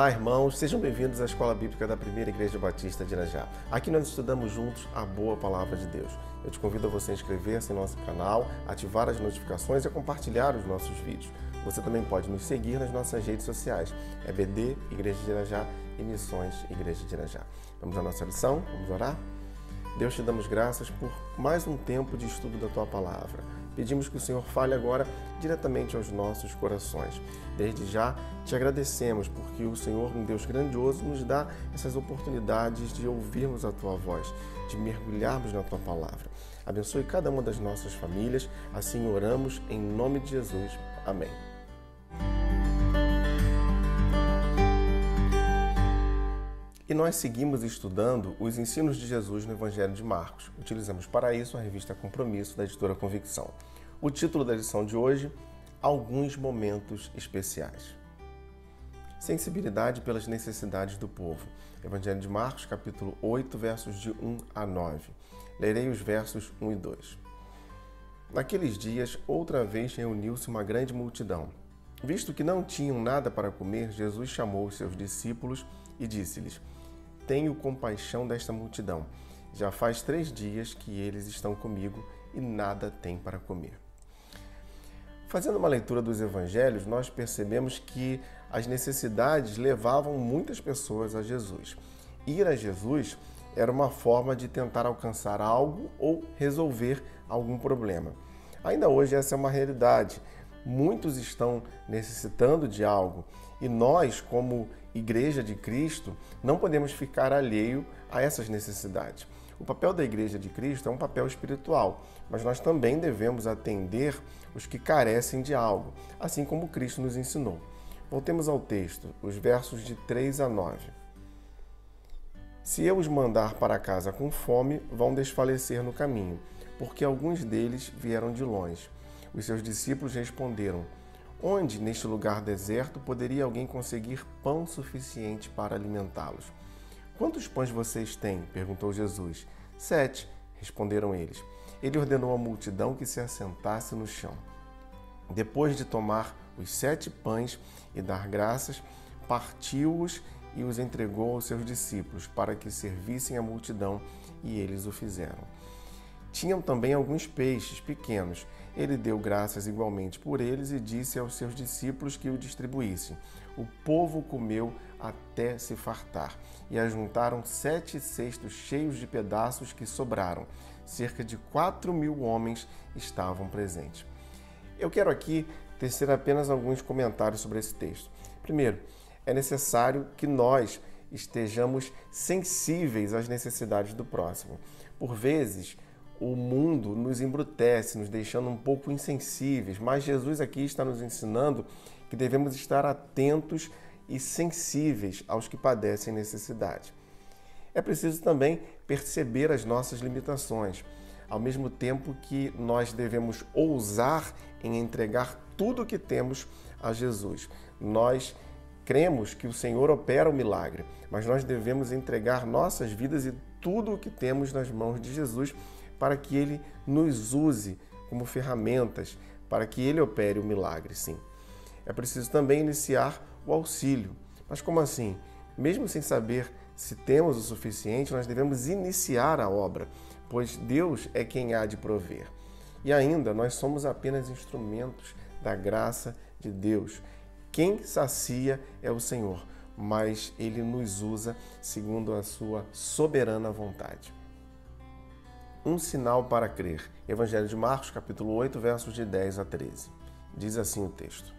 Olá, irmãos, sejam bem-vindos à Escola Bíblica da Primeira Igreja Batista de Irajá. Aqui nós estudamos juntos a boa palavra de Deus. Eu te convido a você inscrever-se em nosso canal, ativar as notificações e compartilhar os nossos vídeos. Você também pode nos seguir nas nossas redes sociais, EBD, Igreja de Irajá e Missões Igreja de Irajá. Vamos à nossa lição? Vamos orar? Deus, te damos graças por mais um tempo de estudo da Tua Palavra. Pedimos que o Senhor fale agora diretamente aos nossos corações. Desde já, te agradecemos porque o Senhor, um Deus grandioso, nos dá essas oportunidades de ouvirmos a Tua voz, de mergulharmos na Tua Palavra. Abençoe cada uma das nossas famílias, assim oramos em nome de Jesus. Amém. E nós seguimos estudando os ensinos de Jesus no Evangelho de Marcos. Utilizamos para isso a revista Compromisso, da editora Convicção. O título da lição de hoje, Alguns Momentos Especiais. Sensibilidade pelas necessidades do povo. Evangelho de Marcos, capítulo 8, versos de 1 a 9. Lerei os versos 1 e 2. Naqueles dias, outra vez reuniu-se uma grande multidão. Visto que não tinham nada para comer, Jesus chamou os seus discípulos e disse-lhes: Tenho compaixão desta multidão. Já faz 3 dias que eles estão comigo e nada têm para comer. Fazendo uma leitura dos evangelhos, nós percebemos que as necessidades levavam muitas pessoas a Jesus. Ir a Jesus era uma forma de tentar alcançar algo ou resolver algum problema. Ainda hoje essa é uma realidade. Muitos estão necessitando de algo e nós, como Igreja de Cristo, não podemos ficar alheio a essas necessidades. O papel da Igreja de Cristo é um papel espiritual, mas nós também devemos atender os que carecem de algo, assim como Cristo nos ensinou. Voltemos ao texto, os versos de 3 a 9. Se eu os mandar para casa com fome, vão desfalecer no caminho, porque alguns deles vieram de longe. Os seus discípulos responderam: Onde, neste lugar deserto, poderia alguém conseguir pão suficiente para alimentá-los? Quantos pães vocês têm? Perguntou Jesus. 7, responderam eles. Ele ordenou à multidão que se assentasse no chão. Depois de tomar os 7 pães e dar graças, partiu-os e os entregou aos seus discípulos para que servissem a multidão, e eles o fizeram. Tinham também alguns peixes pequenos. Ele deu graças igualmente por eles e disse aos seus discípulos que o distribuíssem. O povo comeu até se fartar e ajuntaram 7 cestos cheios de pedaços que sobraram. Cerca de 4.000 homens estavam presentes. Eu quero aqui tecer apenas alguns comentários sobre esse texto. Primeiro, é necessário que nós estejamos sensíveis às necessidades do próximo. Por vezes, o mundo nos embrutece, nos deixando um pouco insensíveis, mas Jesus aqui está nos ensinando que devemos estar atentos e sensíveis aos que padecem necessidade. É preciso também perceber as nossas limitações, ao mesmo tempo que nós devemos ousar em entregar tudo o que temos a Jesus. Nós cremos que o Senhor opera o milagre, mas nós devemos entregar nossas vidas e tudo o que temos nas mãos de Jesus para que Ele nos use como ferramentas, para que Ele opere o milagre, sim. É preciso também iniciar o auxílio. Mas como assim? Mesmo sem saber se temos o suficiente, nós devemos iniciar a obra, pois Deus é quem há de prover. E ainda, nós somos apenas instrumentos da graça de Deus. Quem sacia é o Senhor, mas Ele nos usa segundo a sua soberana vontade. Um sinal para crer. Evangelho de Marcos, capítulo 8, versos de 10 a 13. Diz assim o texto.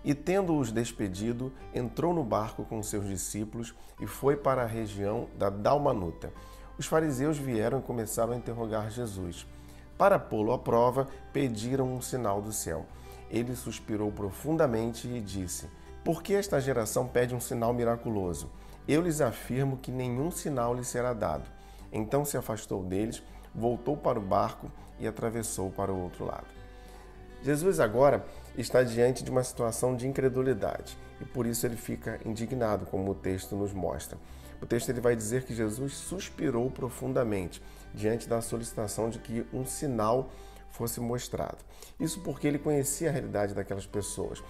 E tendo-os despedido, entrou no barco com seus discípulos e foi para a região da Dalmanuta. Os fariseus vieram e começaram a interrogar Jesus. Para pô-lo à prova, pediram um sinal do céu. Ele suspirou profundamente e disse: Por que esta geração pede um sinal miraculoso? Eu lhes afirmo que nenhum sinal lhes será dado. Então se afastou deles, voltou para o barco e atravessou para o outro lado. Jesus agora está diante de uma situação de incredulidade e por isso ele fica indignado, como o texto nos mostra. O texto ele vai dizer que Jesus suspirou profundamente diante da solicitação de que um sinal fosse mostrado. Isso porque ele conhecia a realidade daquelas pessoas.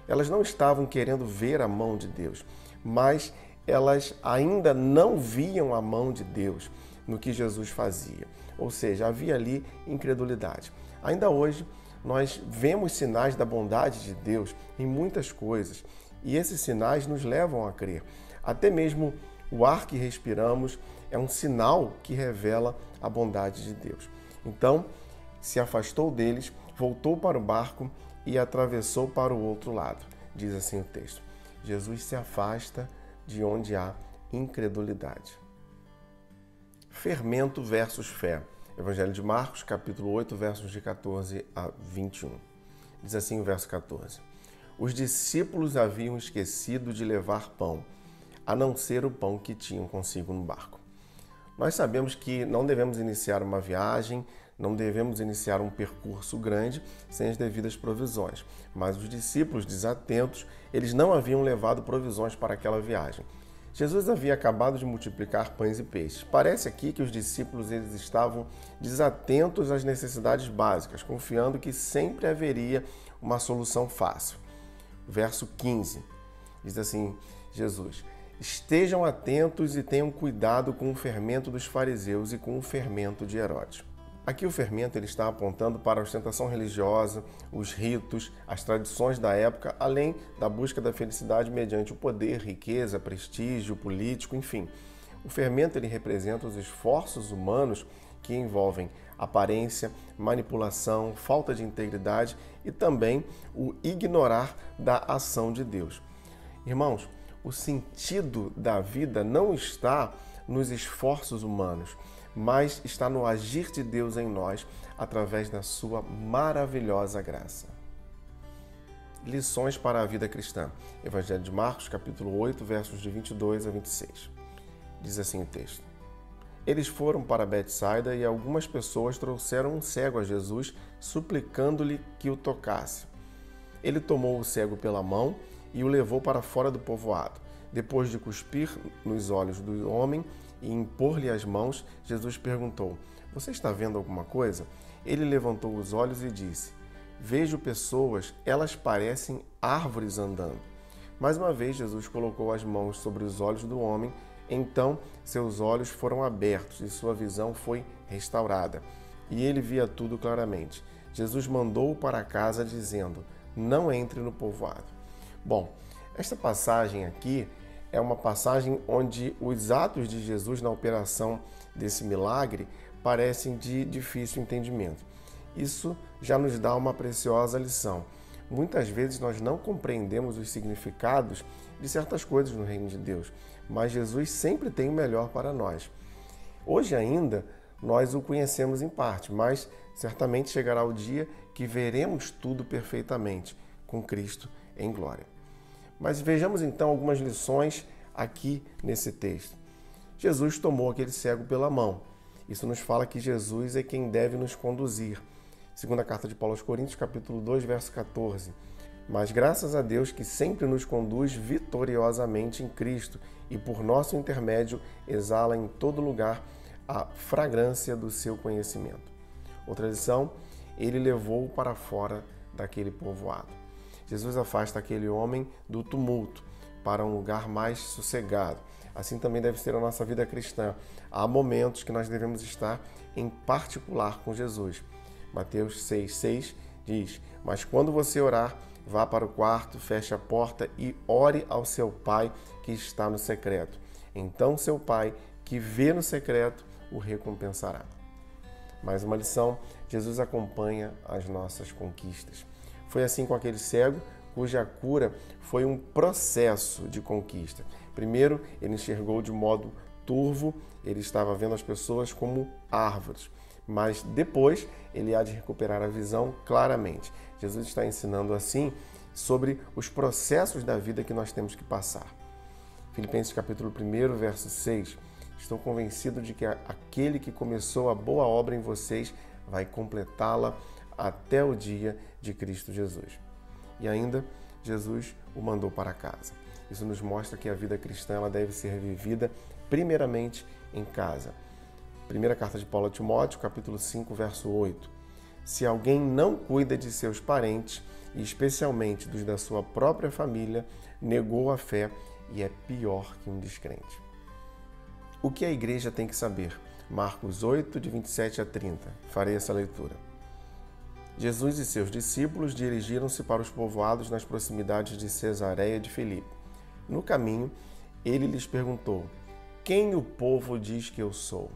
Elas não estavam querendo ver a mão de Deus, mas elas ainda não viam a mão de Deus no que Jesus fazia. Ou seja, havia ali incredulidade. Ainda hoje, nós vemos sinais da bondade de Deus em muitas coisas, e esses sinais nos levam a crer. Até mesmo o ar que respiramos é um sinal que revela a bondade de Deus. Então, se afastou deles, voltou para o barco e atravessou para o outro lado. Diz assim o texto. Jesus se afasta de onde há incredulidade. Fermento versus fé. Evangelho de Marcos, capítulo 8, versos de 14 a 21. Diz assim o verso 14. Os discípulos haviam esquecido de levar pão, a não ser o pão que tinham consigo no barco. Nós sabemos que não devemos iniciar uma viagem, não devemos iniciar um percurso grande sem as devidas provisões. Mas os discípulos desatentos, eles não haviam levado provisões para aquela viagem. Jesus havia acabado de multiplicar pães e peixes. Parece aqui que os discípulos eles estavam desatentos às necessidades básicas, confiando que sempre haveria uma solução fácil. Verso 15, diz assim, Jesus, estejam atentos e tenham cuidado com o fermento dos fariseus e com o fermento de Herodes. Aqui o fermento ele está apontando para a ostentação religiosa, os ritos, as tradições da época, além da busca da felicidade mediante o poder, riqueza, prestígio político, enfim. O fermento ele representa os esforços humanos que envolvem aparência, manipulação, falta de integridade e também o ignorar da ação de Deus. Irmãos, o sentido da vida não está nos esforços humanos, mas está no agir de Deus em nós através da sua maravilhosa graça. Lições para a vida cristã. Evangelho de Marcos, capítulo 8, versos de 22 a 26. Diz assim o texto. Eles foram para Betsaida e algumas pessoas trouxeram um cego a Jesus, suplicando-lhe que o tocasse. Ele tomou o cego pela mão e o levou para fora do povoado. Depois de cuspir nos olhos do homem e impor-lhe as mãos, Jesus perguntou, você está vendo alguma coisa? Ele levantou os olhos e disse, vejo pessoas, elas parecem árvores andando. Mais uma vez, Jesus colocou as mãos sobre os olhos do homem, então seus olhos foram abertos e sua visão foi restaurada. E ele via tudo claramente. Jesus mandou-o para casa dizendo, não entre no povoado. Bom, esta passagem aqui é uma passagem onde os atos de Jesus na operação desse milagre parecem de difícil entendimento. Isso já nos dá uma preciosa lição. Muitas vezes nós não compreendemos os significados de certas coisas no reino de Deus, mas Jesus sempre tem o melhor para nós. Hoje ainda nós o conhecemos em parte, mas certamente chegará o dia que veremos tudo perfeitamente com Cristo em glória. Mas vejamos então algumas lições aqui nesse texto. Jesus tomou aquele cego pela mão. Isso nos fala que Jesus é quem deve nos conduzir. Segunda carta de Paulo aos Coríntios, capítulo 2, verso 14. Mas graças a Deus que sempre nos conduz vitoriosamente em Cristo e por nosso intermédio exala em todo lugar a fragrância do seu conhecimento. Outra lição, ele levou para fora daquele povoado. Jesus afasta aquele homem do tumulto para um lugar mais sossegado. Assim também deve ser a nossa vida cristã. Há momentos que nós devemos estar em particular com Jesus. Mateus 6,6 diz, mas quando você orar, vá para o quarto, feche a porta e ore ao seu Pai que está no secreto. Então seu Pai, que vê no secreto, o recompensará. Mais uma lição, Jesus acompanha as nossas conquistas. Foi assim com aquele cego, cuja cura foi um processo de conquista. Primeiro, ele enxergou de modo turvo, ele estava vendo as pessoas como árvores. Mas depois, ele há de recuperar a visão claramente. Jesus está ensinando assim sobre os processos da vida que nós temos que passar. Filipenses capítulo 1, verso 6. Estou convencido de que aquele que começou a boa obra em vocês vai completá-la até o dia de Cristo Jesus. E ainda, Jesus o mandou para casa. Isso nos mostra que a vida cristã ela deve ser vivida primeiramente em casa. Primeira carta de Paulo a Timóteo, capítulo 5, verso 8. Se alguém não cuida de seus parentes, e especialmente dos da sua própria família, negou a fé e é pior que um descrente. O que a igreja tem que saber? Marcos 8, de 27 a 30. Farei essa leitura. Jesus e seus discípulos dirigiram-se para os povoados nas proximidades de Cesareia de Filipe. No caminho, ele lhes perguntou: quem o povo diz que eu sou?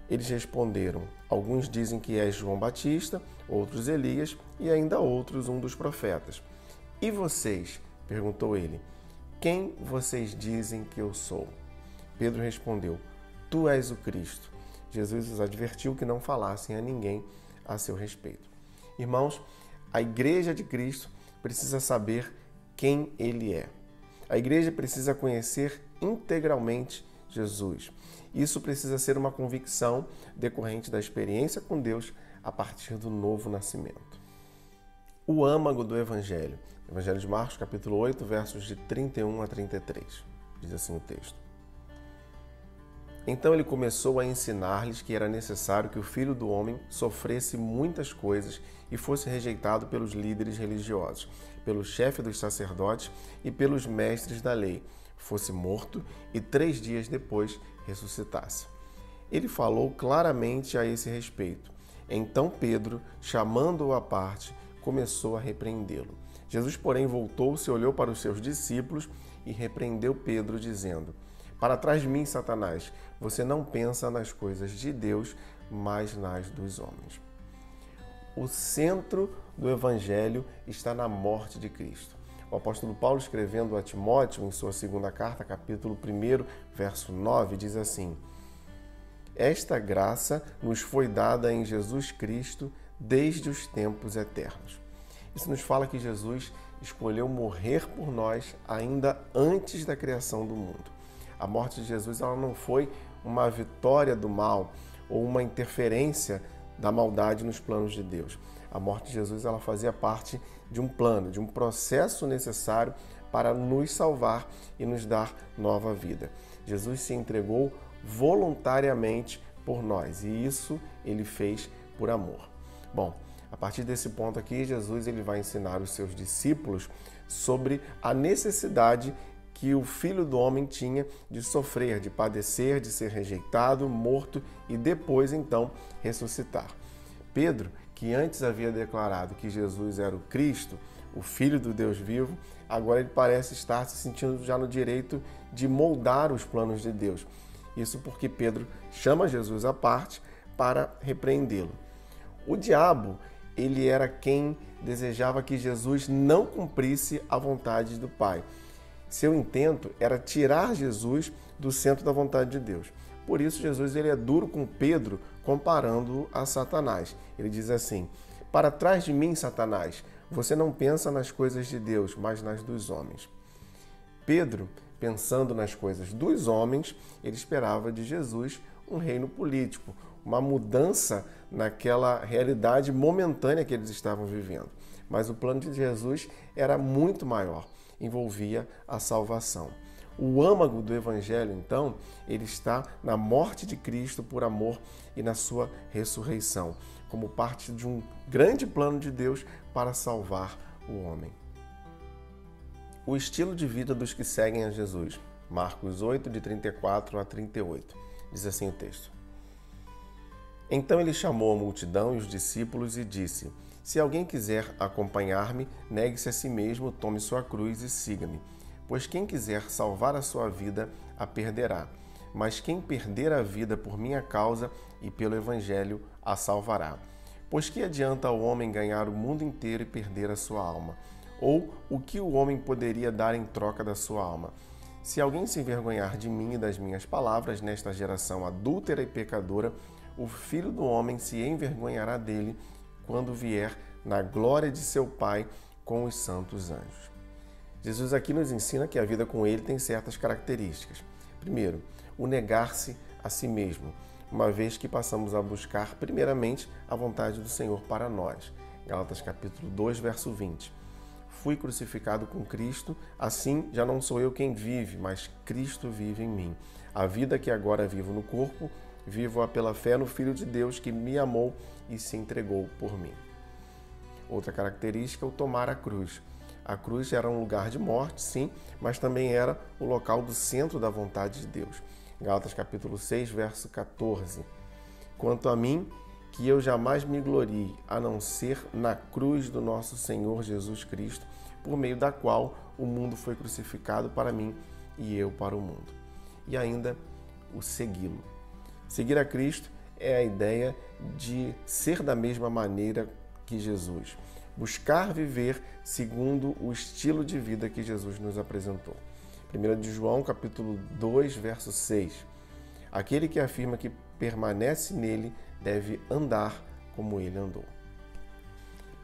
Eles responderam: alguns dizem que és João Batista, outros Elias e ainda outros um dos profetas. E vocês? Perguntou ele. Quem vocês dizem que eu sou? Pedro respondeu: tu és o Cristo. Jesus os advertiu que não falassem a ninguém a seu respeito. Irmãos, a Igreja de Cristo precisa saber quem Ele é. A Igreja precisa conhecer integralmente Jesus. Isso precisa ser uma convicção decorrente da experiência com Deus a partir do novo nascimento. O âmago do Evangelho. Evangelho de Marcos, capítulo 8, versos de 31 a 33. Diz assim o texto. Então ele começou a ensinar-lhes que era necessário que o Filho do Homem sofresse muitas coisas e fosse rejeitado pelos líderes religiosos, pelo chefe dos sacerdotes e pelos mestres da lei, fosse morto e 3 dias depois ressuscitasse. Ele falou claramente a esse respeito. Então Pedro, chamando-o à parte, começou a repreendê-lo. Jesus, porém, voltou-se, olhou para os seus discípulos e repreendeu Pedro, dizendo: para trás de mim, Satanás, você não pensa nas coisas de Deus, mas nas dos homens. O centro do Evangelho está na morte de Cristo. O apóstolo Paulo, escrevendo a Timóteo, em sua segunda carta, capítulo 1, verso 9, diz assim: esta graça nos foi dada em Jesus Cristo desde os tempos eternos. Isso nos fala que Jesus escolheu morrer por nós ainda antes da criação do mundo. A morte de Jesus ela não foi uma vitória do mal ou uma interferência da maldade nos planos de Deus. A morte de Jesus ela fazia parte de um plano, de um processo necessário para nos salvar e nos dar nova vida. Jesus se entregou voluntariamente por nós e isso ele fez por amor. Bom, a partir desse ponto aqui, Jesus ele vai ensinar os seus discípulos sobre a necessidade que o Filho do Homem tinha de sofrer, de padecer, de ser rejeitado, morto e depois, então, ressuscitar. Pedro, que antes havia declarado que Jesus era o Cristo, o Filho do Deus vivo, agora ele parece estar se sentindo já no direito de moldar os planos de Deus. Isso porque Pedro chama Jesus à parte para repreendê-lo. O diabo, ele era quem desejava que Jesus não cumprisse a vontade do Pai. Seu intento era tirar Jesus do centro da vontade de Deus. Por isso, Jesus ele é duro com Pedro, comparando-o a Satanás. Ele diz assim: para trás de mim, Satanás, você não pensa nas coisas de Deus, mas nas dos homens. Pedro, pensando nas coisas dos homens, ele esperava de Jesus um reino político, uma mudança naquela realidade momentânea que eles estavam vivendo. Mas o plano de Jesus era muito maior, envolvia a salvação. O âmago do Evangelho, então, ele está na morte de Cristo por amor e na sua ressurreição, como parte de um grande plano de Deus para salvar o homem. O estilo de vida dos que seguem a Jesus. Marcos 8, de 34 a 38. Diz assim o texto. Então ele chamou a multidão e os discípulos e disse: se alguém quiser acompanhar-me, negue-se a si mesmo, tome sua cruz e siga-me. Pois quem quiser salvar a sua vida, a perderá. Mas quem perder a vida por minha causa e pelo Evangelho, a salvará. Pois que adianta ao homem ganhar o mundo inteiro e perder a sua alma? Ou o que o homem poderia dar em troca da sua alma? Se alguém se envergonhar de mim e das minhas palavras nesta geração adúltera e pecadora, o Filho do Homem se envergonhará dele quando vier na glória de seu Pai com os santos anjos. Jesus aqui nos ensina que a vida com ele tem certas características. Primeiro, o negar-se a si mesmo, uma vez que passamos a buscar primeiramente a vontade do Senhor para nós. Gálatas capítulo 2, verso 20. Fui crucificado com Cristo, assim já não sou eu quem vive, mas Cristo vive em mim. A vida que agora vivo no corpo, vivo-a pela fé no Filho de Deus que me amou e se entregou por mim. Outra característica é o tomar a cruz. A cruz era um lugar de morte, sim, mas também era o local do centro da vontade de Deus. Gálatas capítulo 6, verso 14. Quanto a mim, que eu jamais me glorie, a não ser na cruz do nosso Senhor Jesus Cristo, por meio da qual o mundo foi crucificado para mim e eu para o mundo. E ainda o segui-lo. Seguir a Cristo é a ideia de ser da mesma maneira que Jesus. Buscar viver segundo o estilo de vida que Jesus nos apresentou. 1 de João, capítulo 2, verso 6. Aquele que afirma que permanece nele deve andar como ele andou.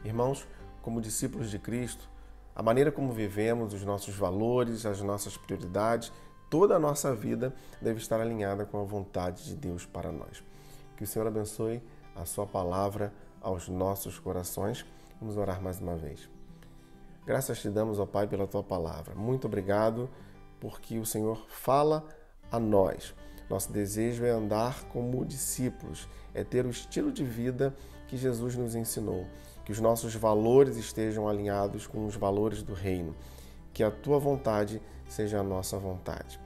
Irmãos, como discípulos de Cristo, a maneira como vivemos, os nossos valores, as nossas prioridades, toda a nossa vida deve estar alinhada com a vontade de Deus para nós. Que o Senhor abençoe a sua palavra aos nossos corações. Vamos orar mais uma vez. Graças te damos, ó Pai, pela tua palavra. Muito obrigado, porque o Senhor fala a nós. Nosso desejo é andar como discípulos, é ter o estilo de vida que Jesus nos ensinou. Que os nossos valores estejam alinhados com os valores do reino. Que a tua vontade seja a nossa vontade.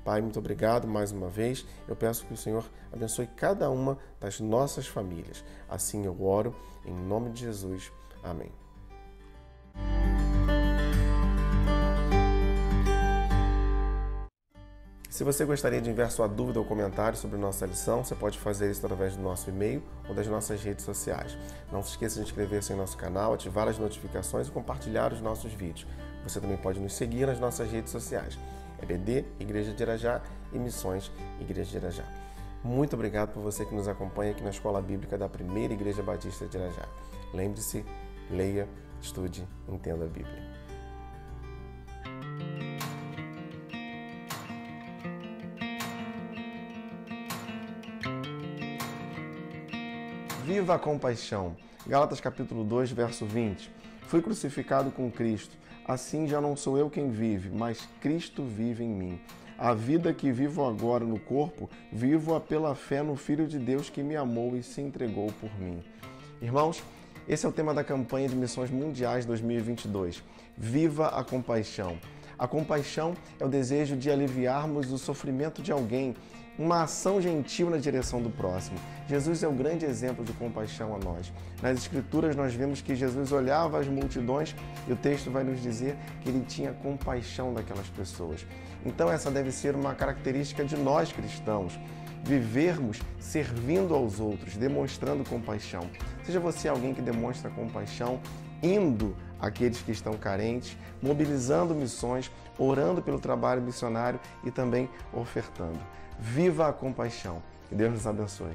Pai, muito obrigado mais uma vez. Eu peço que o Senhor abençoe cada uma das nossas famílias. Assim eu oro, em nome de Jesus. Amém. Se você gostaria de enviar sua dúvida ou comentário sobre nossa lição, você pode fazer isso através do nosso e-mail ou das nossas redes sociais. Não se esqueça de inscrever-se em nosso canal, ativar as notificações e compartilhar os nossos vídeos. Você também pode nos seguir nas nossas redes sociais. EBD, Igreja de Irajá e Missões, Igreja de Irajá. Muito obrigado por você que nos acompanha aqui na Escola Bíblica da Primeira Igreja Batista de Irajá. Lembre-se, leia, estude, entenda a Bíblia. Viva a compaixão. Gálatas capítulo 2, verso 20. Fui crucificado com Cristo. Assim já não sou eu quem vive, mas Cristo vive em mim. A vida que vivo agora no corpo, vivo-a pela fé no Filho de Deus que me amou e se entregou por mim. Irmãos, esse é o tema da campanha de Missões Mundiais 2022. Viva a compaixão. A compaixão é o desejo de aliviarmos o sofrimento de alguém, uma ação gentil na direção do próximo. Jesus é um grande exemplo de compaixão a nós. Nas Escrituras nós vemos que Jesus olhava as multidões e o texto vai nos dizer que ele tinha compaixão daquelas pessoas. Então essa deve ser uma característica de nós cristãos. Vivermos servindo aos outros, demonstrando compaixão. Seja você alguém que demonstra compaixão, indo àqueles que estão carentes, mobilizando missões, orando pelo trabalho missionário e também ofertando. Viva a compaixão. Que Deus nos abençoe.